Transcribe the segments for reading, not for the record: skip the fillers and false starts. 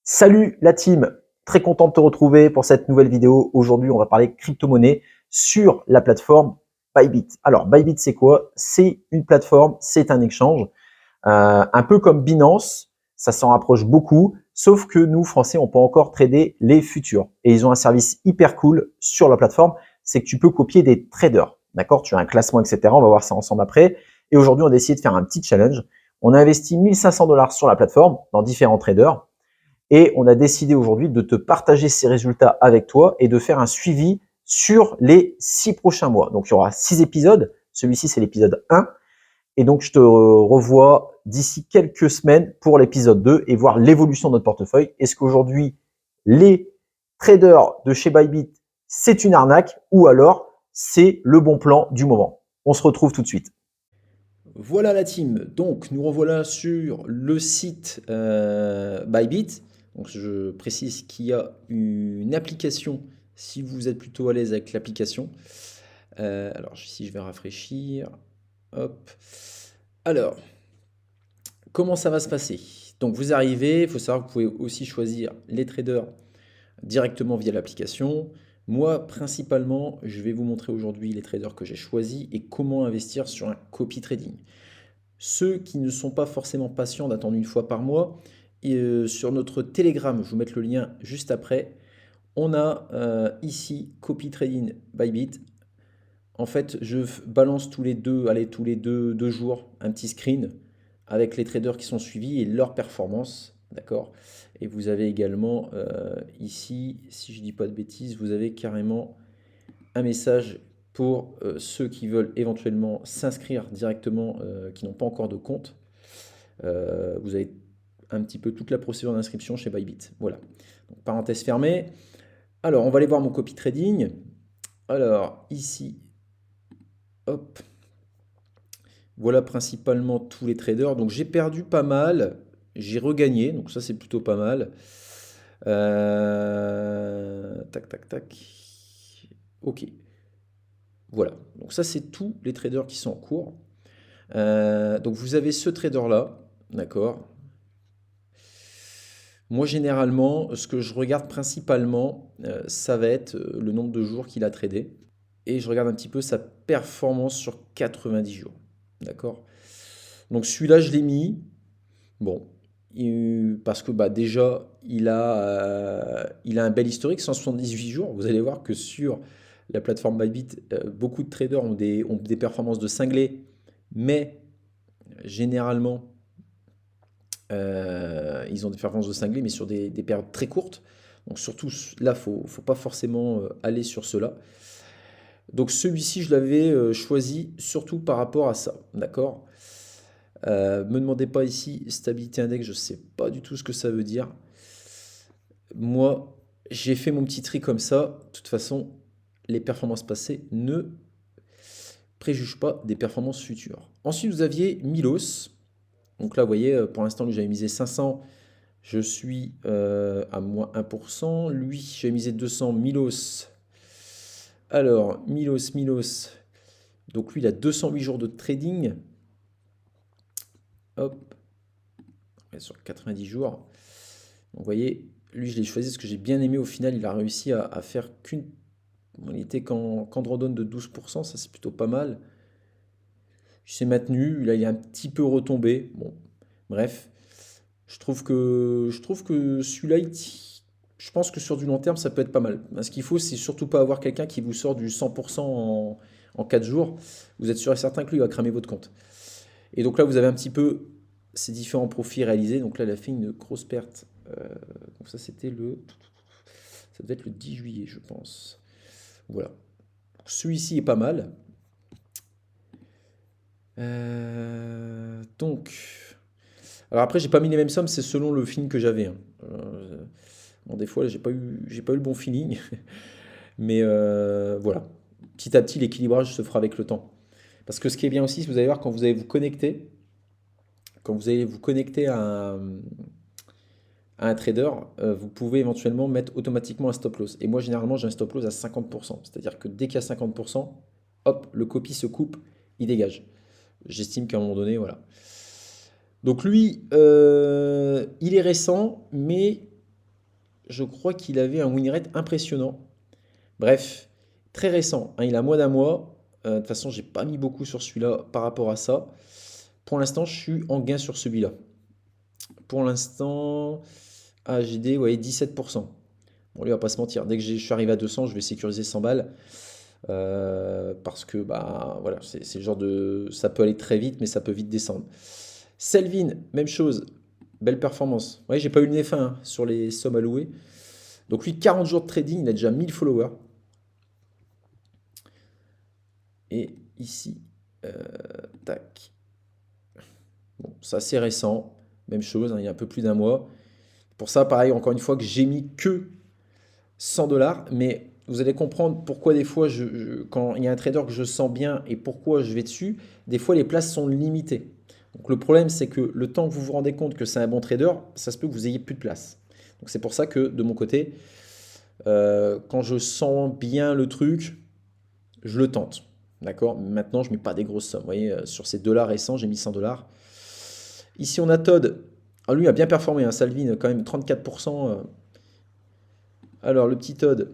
Salut la team, très content de te retrouver pour cette nouvelle vidéo. Aujourd'hui, on va parler crypto-monnaie sur la plateforme Bybit. Alors, Bybit, c'est quoi? C'est une plateforme, c'est un échange, un peu comme Binance, ça s'en rapproche beaucoup, sauf que nous, Français, on peut encore trader les futurs. Et ils ont un service hyper cool sur la plateforme, c'est que tu peux copier des traders. D'accord? Tu as un classement, etc. On va voir ça ensemble après. Et aujourd'hui, on a décidé de faire un petit challenge. On a investi 1500 $ sur la plateforme dans différents traders. Et on a décidé aujourd'hui de te partager ces résultats avec toi et de faire un suivi sur les 6 prochains mois. Donc, il y aura 6 épisodes. Celui-ci, c'est l'épisode 1. Et donc, je te revois d'ici quelques semaines pour l'épisode 2 et voir l'évolution de notre portefeuille. Est-ce qu'aujourd'hui, les traders de chez Bybit, c'est une arnaque ou alors c'est le bon plan du moment? On se retrouve tout de suite. Voilà la team. Donc, nous revoilà sur le site Bybit. Donc, je précise qu'il y a une application si vous êtes plutôt à l'aise avec l'application. Alors, ici, je vais rafraîchir. Hop. Alors, comment ça va se passer? Donc, vous arrivez. Il faut savoir que vous pouvez aussi choisir les traders directement via l'application. Moi, principalement, je vais vous montrer aujourd'hui les traders que j'ai choisis et comment investir sur un copy trading. Ceux qui ne sont pas forcément patients d'attendre une fois par mois, sur notre Telegram, je vais vous mettre le lien juste après, on a ici Copy Trading Bybit. En fait, je balance tous les deux jours, un petit screen avec les traders qui sont suivis et leur performance. D'accord? Et vous avez également ici, si je ne dis pas de bêtises, vous avez carrément un message pour ceux qui veulent éventuellement s'inscrire directement, qui n'ont pas encore de compte. Vous avez un petit peu toute la procédure d'inscription chez Bybit. Voilà. Donc, parenthèse fermée. Alors, on va aller voir mon copy trading. Alors, ici, hop, voilà principalement tous les traders. Donc, j'ai perdu pas mal. J'ai regagné. Donc, ça, c'est plutôt pas mal. Tac, tac, tac. Ok. Voilà. Donc, ça, c'est tous les traders qui sont en cours. Donc, vous avez ce trader-là. D'accord. Moi, généralement, ce que je regarde principalement, ça va être le nombre de jours qu'il a tradé. Et je regarde un petit peu sa performance sur 90 jours. D'accord? Donc celui-là, je l'ai mis. Bon, parce que bah, déjà, il a un bel historique, 178 jours. Vous allez voir que sur la plateforme Bybit, beaucoup de traders ont des performances de cinglés. Mais généralement, ils ont des performances de cinglés, mais sur des périodes très courtes. Donc surtout là, faut pas forcément aller sur cela. Donc celui-ci, je l'avais choisi surtout par rapport à ça. D'accord? Me demandez pas ici stabilité index, je ne sais pas du tout ce que ça veut dire. Moi, j'ai fait mon petit tri comme ça. De toute façon, les performances passées ne préjugent pas des performances futures. Ensuite, vous aviez Milos. Donc là, vous voyez, pour l'instant, lui, j'avais misé 500. Je suis à moins 1%. Lui, j'ai misé 200. Milos. Alors, Milos. Donc lui, il a 208 jours de trading. Hop, on est sur 90 jours. Donc, vous voyez, lui, je l'ai choisi parce que j'ai bien aimé. Au final, il a réussi à faire qu'une. Il était qu'en drawdown de 12%, ça c'est plutôt pas mal. Il s'est maintenu, là il est un petit peu retombé. Bon, bref. Je trouve que celui-là, je pense que sur du long terme, ça peut être pas mal. Ce qu'il faut, c'est surtout pas avoir quelqu'un qui vous sort du 100% en 4 jours. Vous êtes sûr et certain que lui, il va cramer votre compte. Et donc là, vous avez un petit peu ces différents profits réalisés. Donc là, il a fait une grosse perte. Donc ça, c'était ça devait être le 10 juillet, je pense. Voilà. Celui-ci est pas mal. Donc, alors après, j'ai pas mis les mêmes sommes, c'est selon le feeling que j'avais, hein. Bon, des fois, j'ai pas eu le bon feeling, mais voilà. Petit à petit, l'équilibrage se fera avec le temps. Parce que ce qui est bien aussi, vous allez voir, quand vous allez vous connecter à un trader, vous pouvez éventuellement mettre automatiquement un stop loss. Et moi, généralement, j'ai un stop loss à 50%. C'est-à-dire que dès qu'il y a 50%, hop, le copy se coupe, il dégage. J'estime qu'à un moment donné, voilà. Donc lui, il est récent, mais je crois qu'il avait un win rate impressionnant. Bref, très récent, hein, il a moins d'un mois. De toute façon, j'ai pas mis beaucoup sur celui-là par rapport à ça. Pour l'instant, je suis en gain sur celui-là. Pour l'instant, AGD, vous voyez, 17%. Bon, lui, on va pas se mentir. Dès que je suis arrivé à 200, je vais sécuriser 100 balles. Parce que, bah, voilà, c'est le genre de. Ça peut aller très vite, mais ça peut vite descendre. Selvin, même chose. Belle performance. Vous voyez, j'ai pas eu le nez fin hein, sur les sommes allouées. Donc, lui, 40 jours de trading, il a déjà 1000 followers. Et ici, tac. Bon, ça c'est récent. Même chose, hein, il y a un peu plus d'un mois. Pour ça, pareil, encore une fois, que j'ai mis que 100 dollars. Mais vous allez comprendre pourquoi des fois, quand il y a un trader que je sens bien et pourquoi je vais dessus, des fois les places sont limitées. Donc le problème, c'est que le temps que vous vous rendez compte que c'est un bon trader, ça se peut que vous ayez plus de place. Donc c'est pour ça que de mon côté, quand je sens bien le truc, je le tente. D'accord? Maintenant, je ne mets pas des grosses sommes. Vous voyez, sur ces dollars récents, j'ai mis 100 dollars. Ici, on a Todd. Ah, lui a bien performé, hein, Salvin, quand même 34%. Alors, le petit Todd,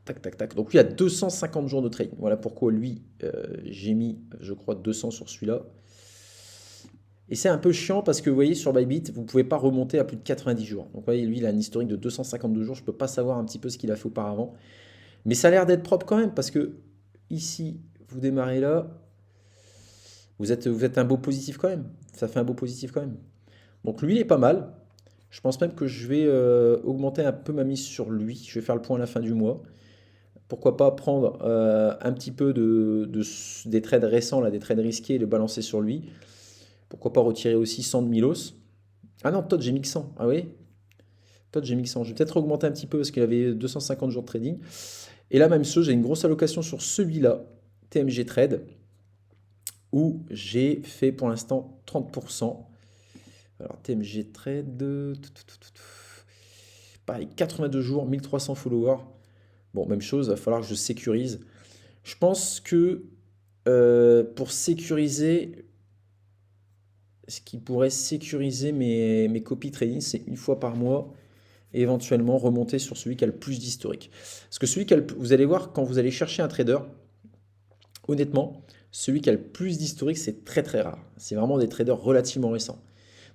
tac, tac, tac. Donc, lui a 250 jours de trading. Voilà pourquoi lui, j'ai mis, je crois, 200 sur celui-là. Et c'est un peu chiant parce que vous voyez, sur Bybit, vous ne pouvez pas remonter à plus de 90 jours. Donc, vous voyez, lui, il a un historique de 252 jours. Je ne peux pas savoir un petit peu ce qu'il a fait auparavant. Mais ça a l'air d'être propre quand même parce que ici, vous démarrez là. Vous êtes un beau positif quand même. Ça fait un beau positif quand même. Donc lui, il est pas mal. Je pense même que je vais augmenter un peu ma mise sur lui. Je vais faire le point à la fin du mois. Pourquoi pas prendre un petit peu des trades récents, là, des trades risqués et les balancer sur lui. Pourquoi pas retirer aussi 100 de Milos. Ah non, Todd, j'ai mis que 100. Ah oui? Todd, j'ai mis que 100. Je vais peut-être augmenter un petit peu parce qu'il avait 250 jours de trading. Et là, même chose, j'ai une grosse allocation sur celui-là, TMG Trade, où j'ai fait pour l'instant 30%. Alors TMG Trade, pareil, 82 jours, 1300 followers. Bon, même chose, il va falloir que je sécurise. Je pense que pour sécuriser, ce qui pourrait sécuriser mes copies trading, c'est une fois par mois et éventuellement remonter sur celui qui a le plus d'historique. Parce que celui qui a vous allez voir, quand vous allez chercher un trader, honnêtement, celui qui a le plus d'historique, c'est très très rare. C'est vraiment des traders relativement récents.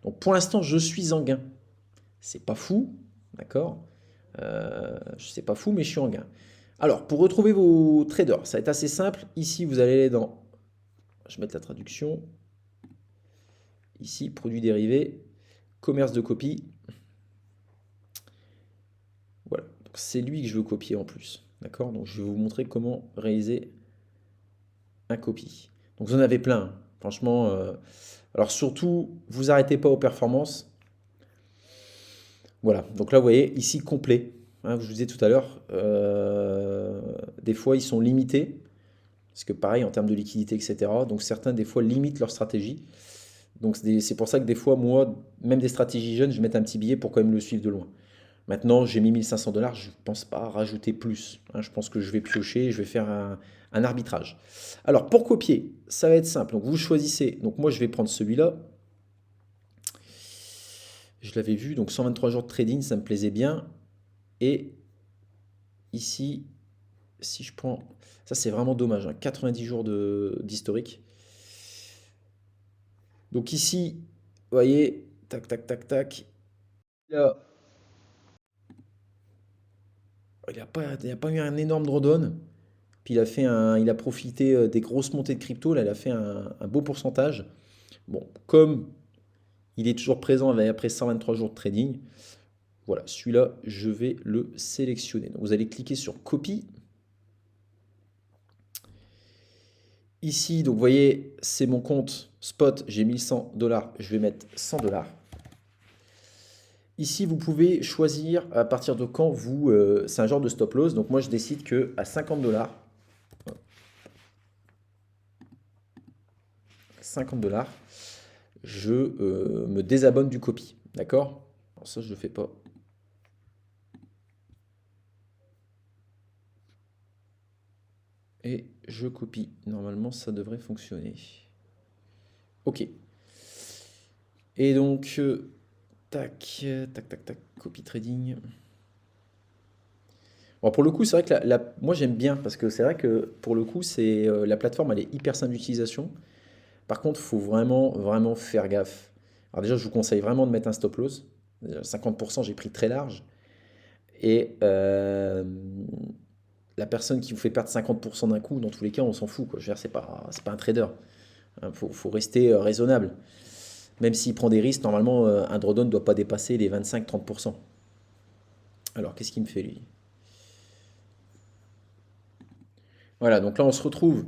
Donc pour l'instant, je suis en gain. C'est pas fou, d'accord? C'est pas fou, mais je suis en gain. Alors, pour retrouver vos traders, ça va être assez simple. Ici, vous allez aller dans... Je vais mettre la traduction. Ici, produits dérivés, commerce de copie. Voilà. Donc, c'est lui que je veux copier en plus. D'accord? Donc, je vais vous montrer comment réaliser un copie. Donc, vous en avez plein, hein. Franchement, alors surtout, vous arrêtez pas aux performances. Voilà, donc là, vous voyez, ici, complet. Hein, je vous disais tout à l'heure, des fois, ils sont limités. Parce que pareil, en termes de liquidité, etc. Donc certains, des fois, limitent leur stratégie. Donc c'est pour ça que des fois, moi, même des stratégies jeunes, je mets un petit billet pour quand même le suivre de loin. Maintenant, j'ai mis 1500 dollars, je ne pense pas rajouter plus. Hein, je pense que je vais piocher, je vais faire un arbitrage. Alors, pour copier, ça va être simple. Donc, vous choisissez. Donc, moi, je vais prendre celui-là. Je l'avais vu, donc 123 jours de trading, ça me plaisait bien. Et ici, si je prends... Ça, c'est vraiment dommage, hein, 90 jours d'historique. Donc ici, vous voyez, tac, tac, tac, tac. Là, il n'y a pas eu un énorme drawdown. Puis il a profité des grosses montées de crypto. Là, il a fait un beau pourcentage. Bon, comme il est toujours présent après 123 jours de trading, voilà, celui-là, je vais le sélectionner. Donc, vous allez cliquer sur copie. Ici, donc vous voyez, c'est mon compte spot. J'ai 1100 dollars. Je vais mettre 100 dollars. Ici, vous pouvez choisir à partir de quand vous... c'est un genre de stop loss. Donc moi, je décide que à 50 dollars, 50 dollars, je me désabonne du copy. D'accord? Alors ça, je ne le fais pas. Et je copie. Normalement, ça devrait fonctionner. OK. Et donc, Tac, tac, tac, tac, copy trading. Bon, pour le coup, c'est vrai que moi j'aime bien parce que c'est vrai que pour le coup, la plateforme elle est hyper simple d'utilisation. Par contre, il faut vraiment, vraiment faire gaffe. Alors déjà, je vous conseille vraiment de mettre un stop loss. 50%, j'ai pris très large. Et la personne qui vous fait perdre 50% d'un coup, dans tous les cas, on s'en fout, quoi. Je veux dire, c'est pas un trader. Il faut rester raisonnable. Même s'il prend des risques, normalement, un drawdown ne doit pas dépasser les 25-30%. Alors, qu'est-ce qu'il me fait, lui? Voilà, donc là, on se retrouve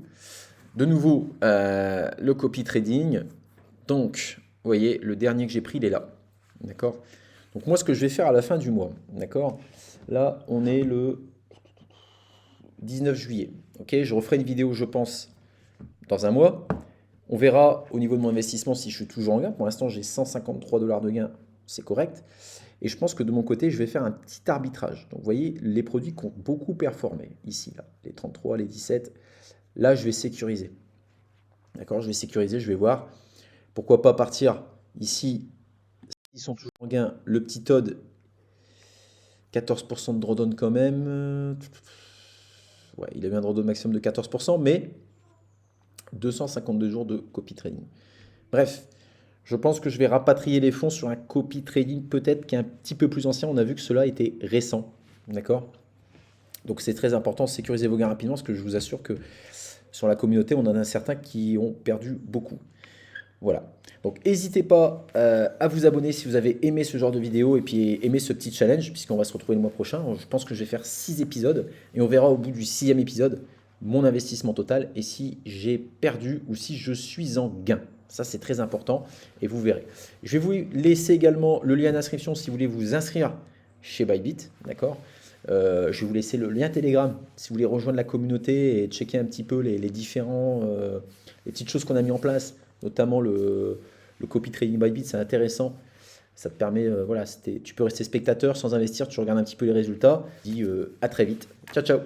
de nouveau le copy trading. Donc, vous voyez, le dernier que j'ai pris, il est là. D'accord? Donc, moi, ce que je vais faire à la fin du mois, d'accord? Là, on est le 19 juillet. Ok, je referai une vidéo, je pense, dans un mois. On verra au niveau de mon investissement si je suis toujours en gain. Pour l'instant, j'ai 153 $ de gain, c'est correct. Et je pense que de mon côté, je vais faire un petit arbitrage. Donc, vous voyez, les produits qui ont beaucoup performé ici, là, les 33, les 17. Là, je vais sécuriser. D'accord, je vais sécuriser, je vais voir. Pourquoi pas partir ici, ils sont toujours en gain. Le petit Todd, 14% de drawdown quand même. Ouais, il a eu un drawdown maximum de 14%, mais 252 jours de copy trading. Bref, je pense que je vais rapatrier les fonds sur un copy trading peut-être qui est un petit peu plus ancien. On a vu que cela était récent. D'accord? Donc c'est très important, sécuriser vos gains rapidement, parce que je vous assure que sur la communauté, on en a certains qui ont perdu beaucoup. Voilà. Donc n'hésitez pas à vous abonner si vous avez aimé ce genre de vidéo et puis aimé ce petit challenge, puisqu'on va se retrouver le mois prochain. Je pense que je vais faire 6 épisodes et on verra au bout du 6e épisode mon investissement total et si j'ai perdu ou si je suis en gain. Ça, c'est très important et vous verrez. Je vais vous laisser également le lien d'inscription si vous voulez vous inscrire chez Bybit. D'accord? Je vais vous laisser le lien Telegram si vous voulez rejoindre la communauté et checker un petit peu les petites choses qu'on a mis en place, notamment le copy trading Bybit, c'est intéressant. Ça te permet, voilà, tu peux rester spectateur sans investir, tu regardes un petit peu les résultats. Je dis à très vite. Ciao, ciao.